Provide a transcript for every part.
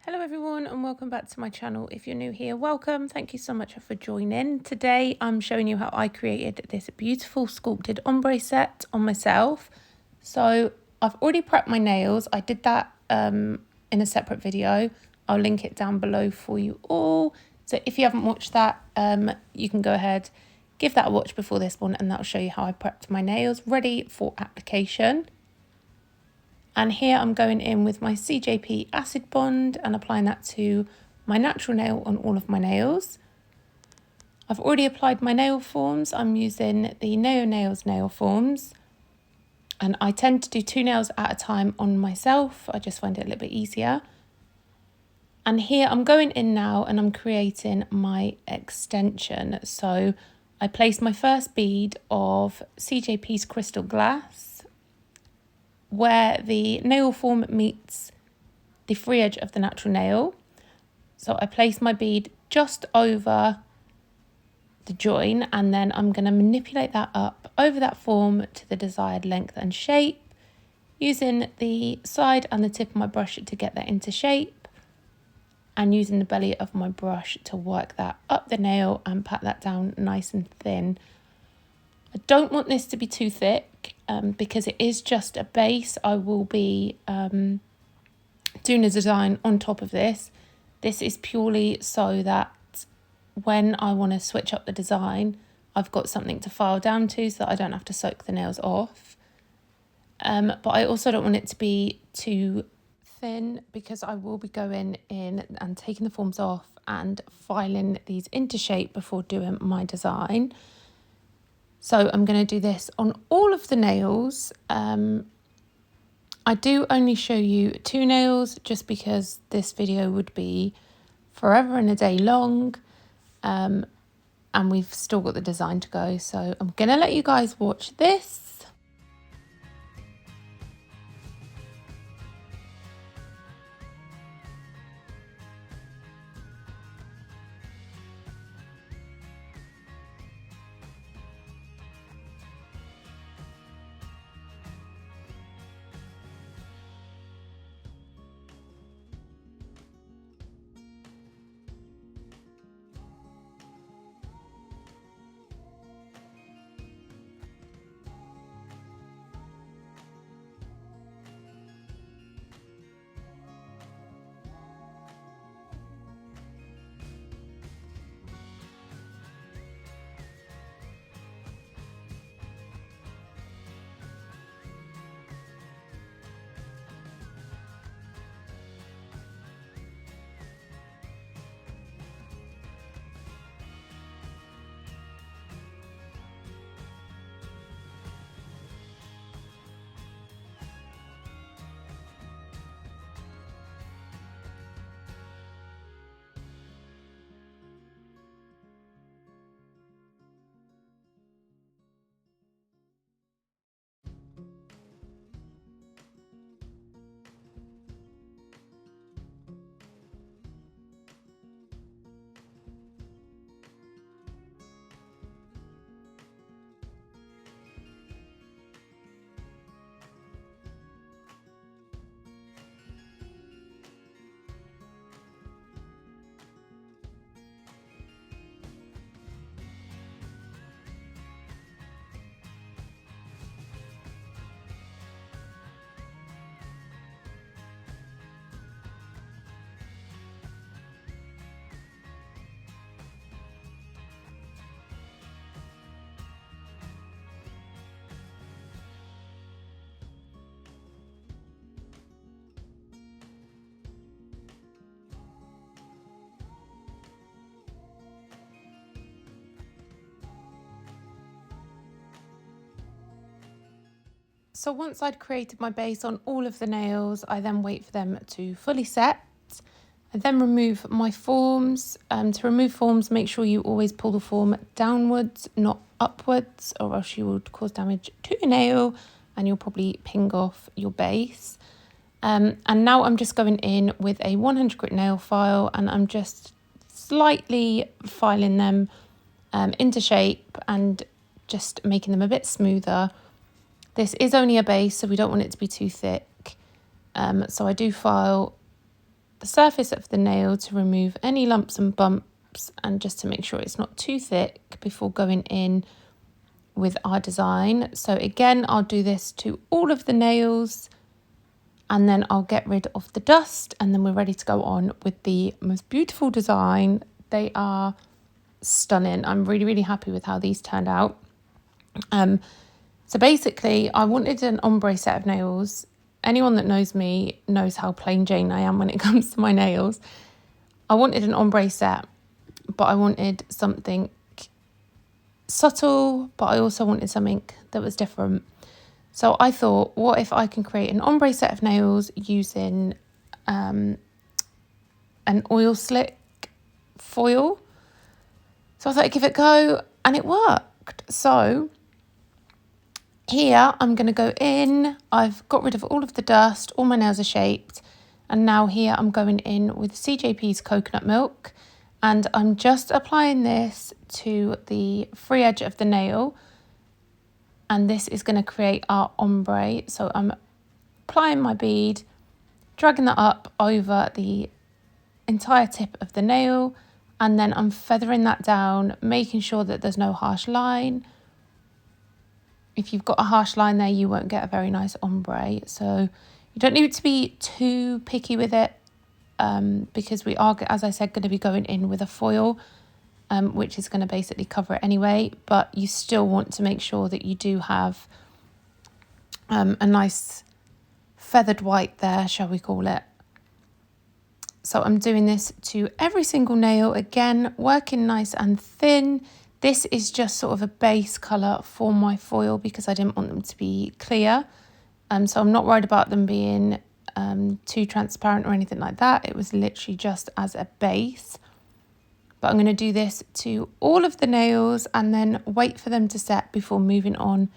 Hello everyone and welcome back to my channel. If you're new here, welcome. Thank you so much for joining. Today I'm showing you how I created this beautiful sculpted ombre set on myself. So I've already prepped my nails. I did that in a separate video. I'll link it down below for you all. So if you haven't watched that, you can go ahead, give that a watch before this one, and that'll show you how I prepped my nails ready for application. And here I'm going in with my CJP acid bond and applying that to my natural nail on all of my nails. I've already applied my nail forms. I'm using the Neo Nails nail forms. And I tend to do 2 nails at a time on myself. I just find it a little bit easier. And here I'm going in now and I'm creating my extension. So I placed my first bead of CJP's Crystal Glass where the nail form meets the free edge of the natural nail. So I place my bead just over the join and then I'm going to manipulate that up over that form to the desired length and shape, using the side and the tip of my brush to get that into shape and using the belly of my brush to work that up the nail and pat that down nice and thin. I don't want this to be too thick because it is just a base. I will be doing a design on top of this. This is purely so that when I want to switch up the design, I've got something to file down to so that I don't have to soak the nails off. But I also don't want it to be too thin because I will be going in and taking the forms off and filing these into shape before doing my design. So I'm going to do this on all of the nails. I do only show you 2 nails just because this video would be forever and a day long. And we've still got the design to go. So I'm going to let you guys watch this. So once I'd created my base on all of the nails, I then wait for them to fully set. I then remove my forms. To remove forms, make sure you always pull the form downwards, not upwards, or else you would cause damage to your nail and you'll probably ping off your base. And now I'm just going in with a 100 grit nail file and I'm just slightly filing them into shape and just making them a bit smoother. This is only a base, so we don't want it to be too thick. So I do file the surface of the nail to remove any lumps and bumps and just to make sure it's not too thick before going in with our design. So again, I'll do this to all of the nails and then I'll get rid of the dust and then we're ready to go on with the most beautiful design. They are stunning. I'm really, really happy with how these turned out. So basically I wanted an ombre set of nails. Anyone that knows me knows how plain Jane I am when it comes to my nails. I wanted an ombre set, but I wanted something subtle, but I also wanted something that was different. So I thought, what if I can create an ombre set of nails using an oil slick foil? So I thought I'd give it a go and it worked. So here I'm going to go in, I've got rid of all of the dust, all my nails are shaped, and now here I'm going in with CJP's coconut milk and I'm just applying this to the free edge of the nail and this is going to create our ombre. So I'm applying my bead, dragging that up over the entire tip of the nail and then I'm feathering that down, making sure that there's no harsh line. If you've got a harsh line there, you won't get a very nice ombre. So you don't need to be too picky with it because we are, as I said, going to be going in with a foil, which is going to basically cover it anyway. But you still want to make sure that you do have a nice feathered white there, shall we call it. So I'm doing this to every single nail, again, working nice and thin. This is just sort of a base colour for my foil because I didn't want them to be clear. So I'm not worried about them being too transparent or anything like that. It was literally just as a base. But I'm going to do this to all of the nails and then wait for them to set before moving on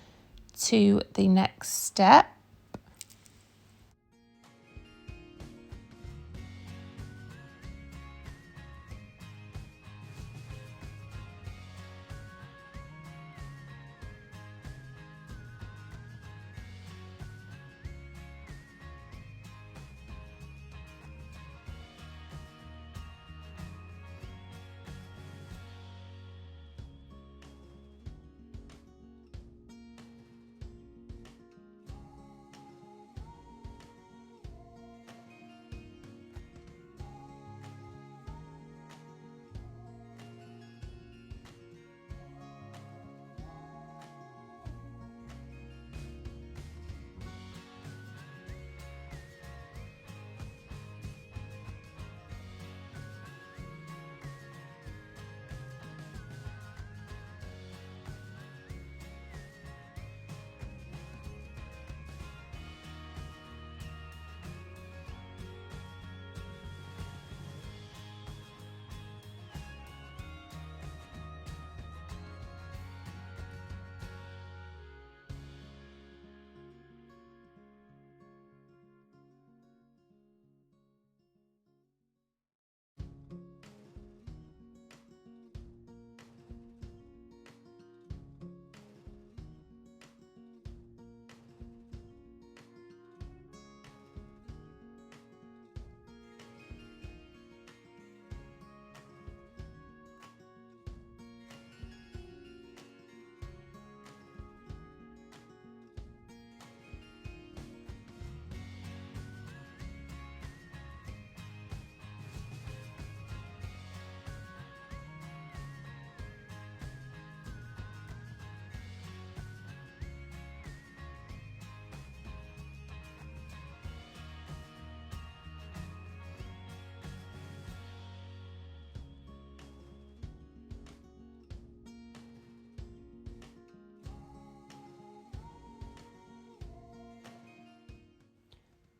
to the next step.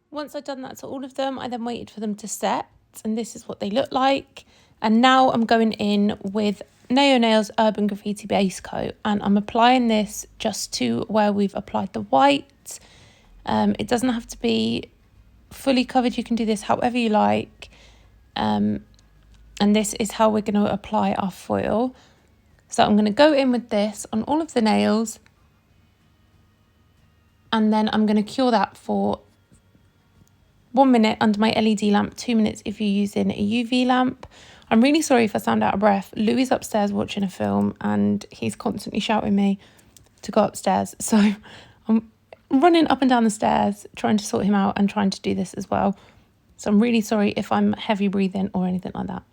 Once I'd done that to all of them, I then waited for them to set, and this is what they look like. And now I'm going in with Neo Nails Urban Graffiti Base Coat, and I'm applying this just to where we've applied the white. It doesn't have to be fully covered. You can do this however you like. And this is how we're going to apply our foil. So I'm going to go in with this on all of the nails, and then I'm going to cure that for 1 minute under my LED lamp, 2 minutes if you're using a UV lamp. I'm really sorry if I sound out of breath. Louis upstairs watching a film and he's constantly shouting me to go upstairs. So I'm running up and down the stairs trying to sort him out and trying to do this as well. So I'm really sorry if I'm heavy breathing or anything like that.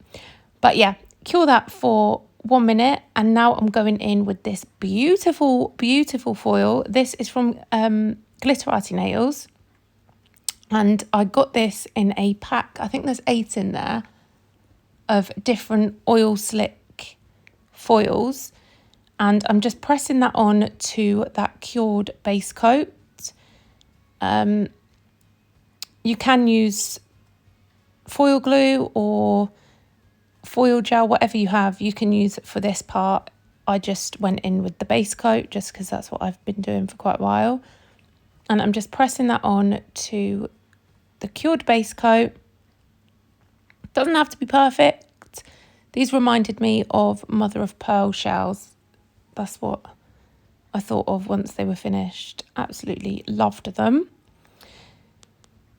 But yeah, cure that for 1 minute. And now I'm going in with this beautiful, beautiful foil. This is from Glitterati Nails. And I got this in a pack. I think there's 8 in there of different oil slick foils. And I'm just pressing that on to that cured base coat. You can use foil glue or foil gel, whatever you have, you can use it for this part. I just went in with the base coat just because that's what I've been doing for quite a while. And I'm just pressing that on to the cured base coat. Doesn't have to be perfect. These reminded me of mother of pearl shells. That's what I thought of once they were finished. Absolutely loved them.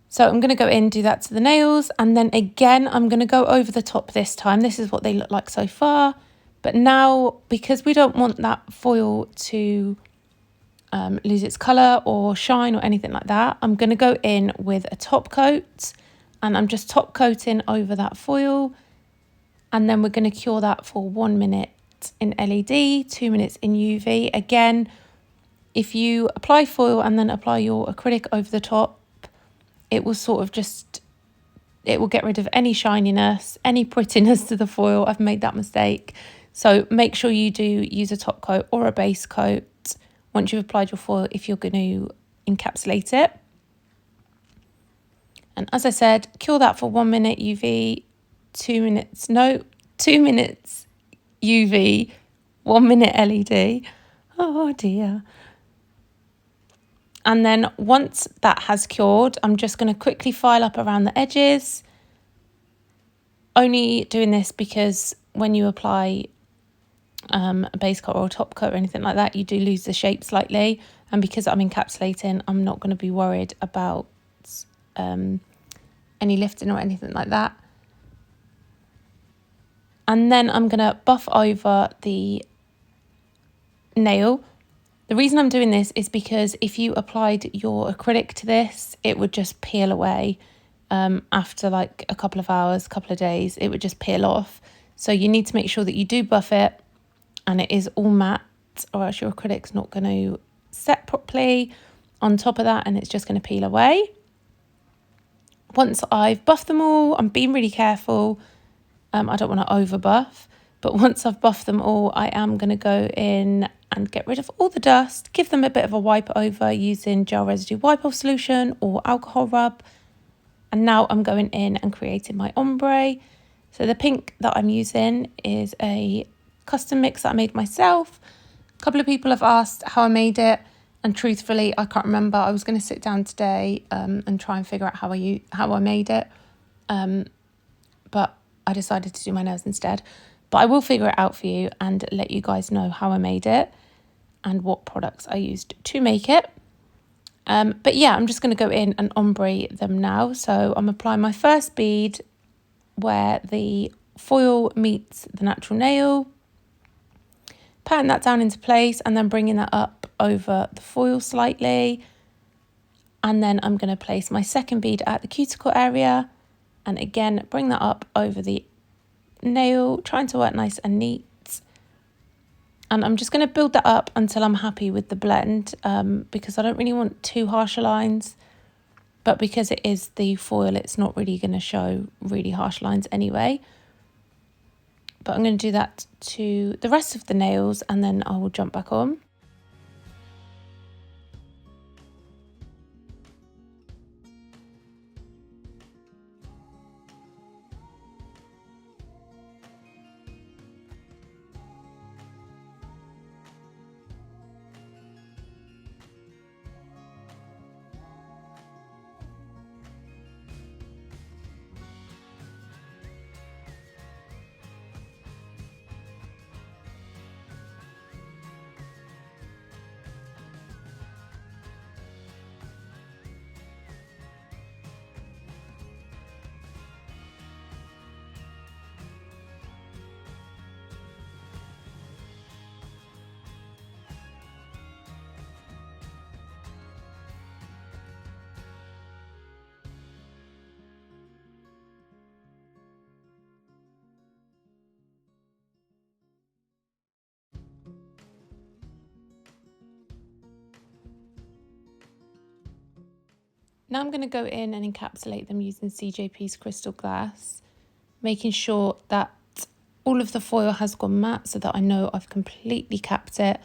So I'm going to go in, do that to the nails, and then again, I'm going to go over the top this time. This is what they look like so far. But now, because we don't want that foil to lose its colour or shine or anything like that, I'm going to go in with a top coat, and I'm just top coating over that foil. And then we're going to cure that for 1 minute in LED, 2 minutes in UV. Again, if you apply foil and then apply your acrylic over the top, it will sort of just, it will get rid of any shininess, any prettiness to the foil. I've made that mistake. So make sure you do use a top coat or a base coat once you've applied your foil if you're going to encapsulate it. And as I said, cure that for 1 minute UV, 2 minutes UV, 1 minute LED. Oh dear. And then once that has cured, I'm just going to quickly file up around the edges. Only doing this because when you apply a base coat or a top coat or anything like that, you do lose the shape slightly. And because I'm encapsulating, I'm not going to be worried about any lifting or anything like that. And then I'm going to buff over the nail. The reason I'm doing this is because if you applied your acrylic to this, it would just peel away after like a couple of hours, couple of days, it would just peel off. So you need to make sure that you do buff it and it is all matte, or else your acrylic's not going to set properly on top of that and it's just going to peel away. Once I've buffed them all, I'm being really careful. I don't want to over buff, but once I've buffed them all, I am going to go in and get rid of all the dust, give them a bit of a wipe over using gel residue wipe off solution or alcohol rub. And now I'm going in and creating my ombre. So the pink that I'm using is a custom mix that I made myself. A couple of people have asked how I made it, and truthfully, I can't remember. I was going to sit down today and try and figure out how I made it, but I decided to do my nails instead. But I will figure it out for you and let you guys know how I made it and what products I used to make it. But yeah, I'm just going to go in and ombre them now. So I'm applying my first bead where the foil meets the natural nail, patting that down into place and then bringing that up over the foil slightly. And then I'm going to place my second bead at the cuticle area and again bring that up over the nail, trying to work nice and neat. And I'm just going to build that up until I'm happy with the blend, because I don't really want too harsh lines, but because it is the foil, it's not really going to show really harsh lines anyway. But I'm going to do that to the rest of the nails and then I will jump back on. Now I'm going to go in and encapsulate them using CJP's crystal glass, making sure that all of the foil has gone matte so that I know I've completely capped it,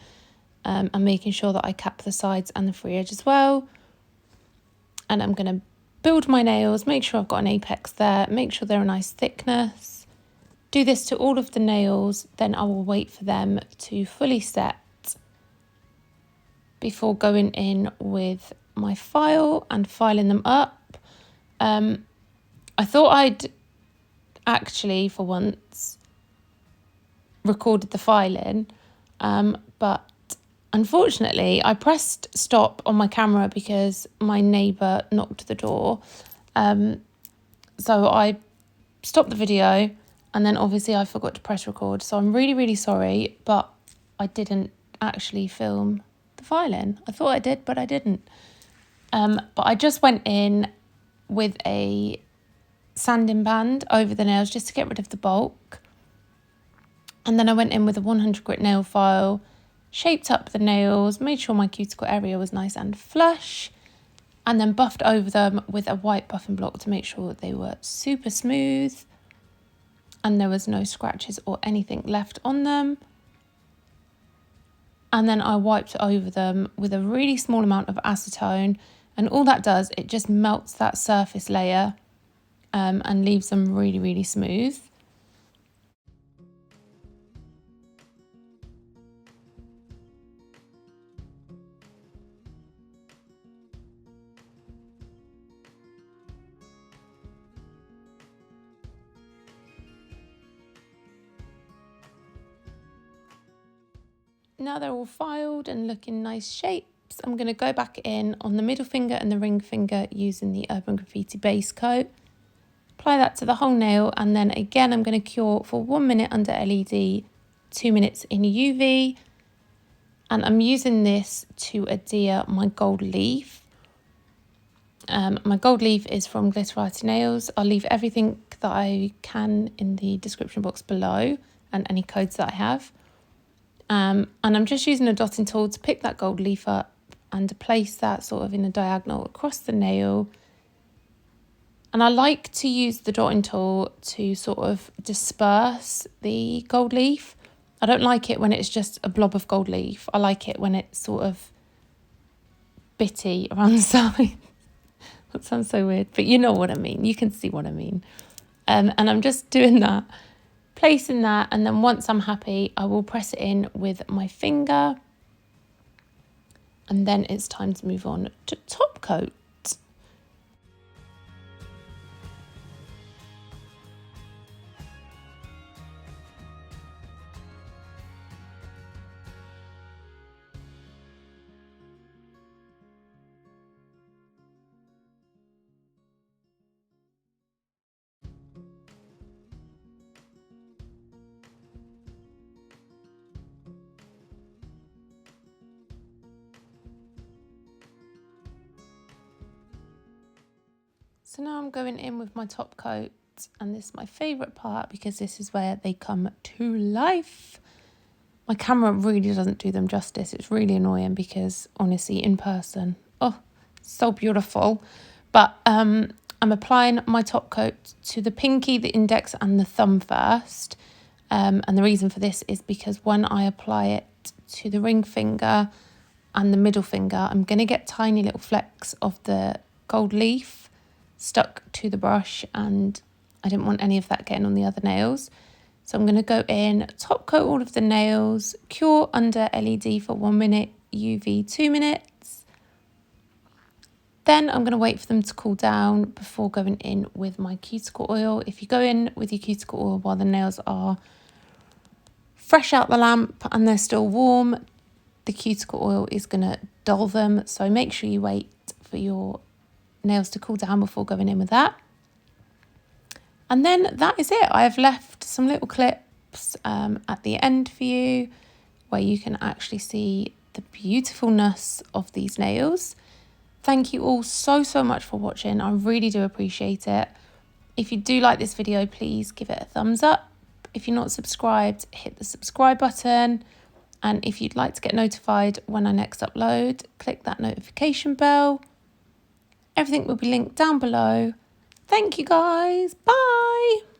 and making sure that I cap the sides and the free edge as well. And I'm going to build my nails, make sure I've got an apex there, make sure they're a nice thickness. Do this to all of the nails, then I will wait for them to fully set before going in with my file and filing them up. I thought I'd actually, for once, recorded the filing, but unfortunately I pressed stop on my camera because my neighbour knocked the door. So I stopped the video, and then obviously I forgot to press record. So I'm really, really sorry, but I didn't actually film the filing. I thought I did, but I didn't. But I just went in with a sanding band over the nails just to get rid of the bulk. And then I went in with a 100 grit nail file, shaped up the nails, made sure my cuticle area was nice and flush, and then buffed over them with a white buffing block to make sure that they were super smooth and there was no scratches or anything left on them. And then I wiped over them with a really small amount of acetone, and all that does, it just melts that surface layer and leaves them really, really smooth. Now they're all filed and looking nice shapes, I'm going to go back in on the middle finger and the ring finger using the Urban Graffiti base coat. Apply that to the whole nail, and then again I'm going to cure for 1 minute under LED, 2 minutes in UV. And I'm using this to adhere my gold leaf. My gold leaf is from Glitterati Nails. I'll leave everything that I can in the description box below and any codes that I have. And I'm just using a dotting tool to pick that gold leaf up and to place that sort of in a diagonal across the nail. And I like to use the dotting tool to sort of disperse the gold leaf. I don't like it when it's just a blob of gold leaf. I like it when it's sort of bitty around the side. That sounds so weird, but you know what I mean. You can see what I mean. And I'm just doing that, placing that, and then once I'm happy, I will press it in with my finger. And then it's time to move on to top coat. So now I'm going in with my top coat, and this is my favourite part because this is where they come to life. My camera really doesn't do them justice. It's really annoying because honestly, in person, oh, so beautiful. But I'm applying my top coat to the pinky, the index and the thumb first. And the reason for this is because when I apply it to the ring finger and the middle finger, I'm going to get tiny little flecks of the gold leaf stuck to the brush, and I didn't want any of that getting on the other nails. So I'm going to go in, top coat all of the nails, cure under LED for 1 minute, UV 2 minutes. Then I'm going to wait for them to cool down before going in with my cuticle oil. If you go in with your cuticle oil while the nails are fresh out the lamp and they're still warm, the cuticle oil is going to dull them. So make sure you wait for your nails to cool down before going in with that. And then that is it. I have left some little clips at the end for you where you can actually see the beautifulness of these nails. Thank you all so much for watching. I really do appreciate it. If you do like this video, please give it a thumbs up. If you're not subscribed, hit the subscribe button. And if you'd like to get notified when I next upload, click that notification bell. Everything will be linked down below. Thank you guys. Bye.